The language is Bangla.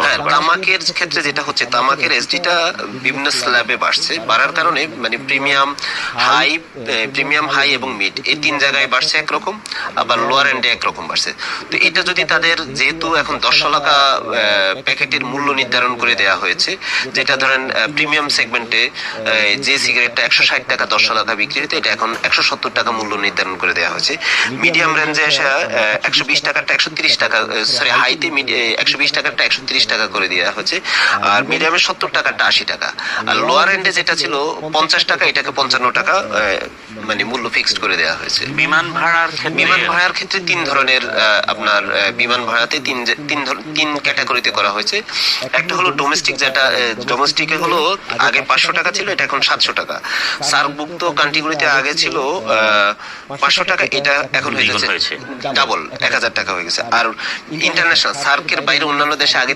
হ্যাঁ, তামাকের ক্ষেত্রে যেটা হচ্ছে, তামাকের এসডিটা বিভিন্ন স্ল্যাবে বাড়ার কারণে মানে প্রিমিয়াম হাই এবং মিড এই তিন জায়গায় বাড়ছে একরকম, আবার লোয়ার এন্ডে একরকম বাড়ছে। তো এটা যদি তাদের, যেহেতু এখন 10 টাকা প্যাকেটের মূল্য নির্ধারণ করে দেওয়া হয়েছে, যেটা ধরেন প্রিমিয়াম সেগমেন্টে যে সিগারেটটা 160 টাকা 10 টাকা বিক্রি হতো, এটা এখন 170 টাকা মূল্য নির্ধারণ করে দেওয়া হয়েছে। মিডিয়াম রেঞ্জে এসে 120 টাকাটা 130 টাকা, সরি হাইতে 120 টাকাটা 130 টাকা করে দেওয়া হয়েছে, আর মিডিয়ামে 70 টাকাটা 80 টাকা, আর লোয়ার এন্ডে যেটা ছিল 50 টাকা, এটাকে 55 টাকা মানে মূল্য ফিক্সড করে দেওয়া হয়েছে। বিমান ভাড়ার ক্ষেত্রে তিন ধরনের আপনার বিমান ভাড়াতে তিন ক্যাটাগরিতে করা হয়েছে। একটা হলো ডোমেস্টিক, যেটা ডোমেস্টিকে হলো আগে 500 টাকা ছিল, এটা এখন 700 টাকা। সার্কভুক্ত কান্ট্রিগুলিতে আগে ছিল 500 টাকা, এটা এখন হয়ে যাচ্ছে ডাবল 1000 টাকা হয়ে গেছে। আর ইন্টারন্যাশনাল সার্কের বাইরে অন্যান্য দেশে আগে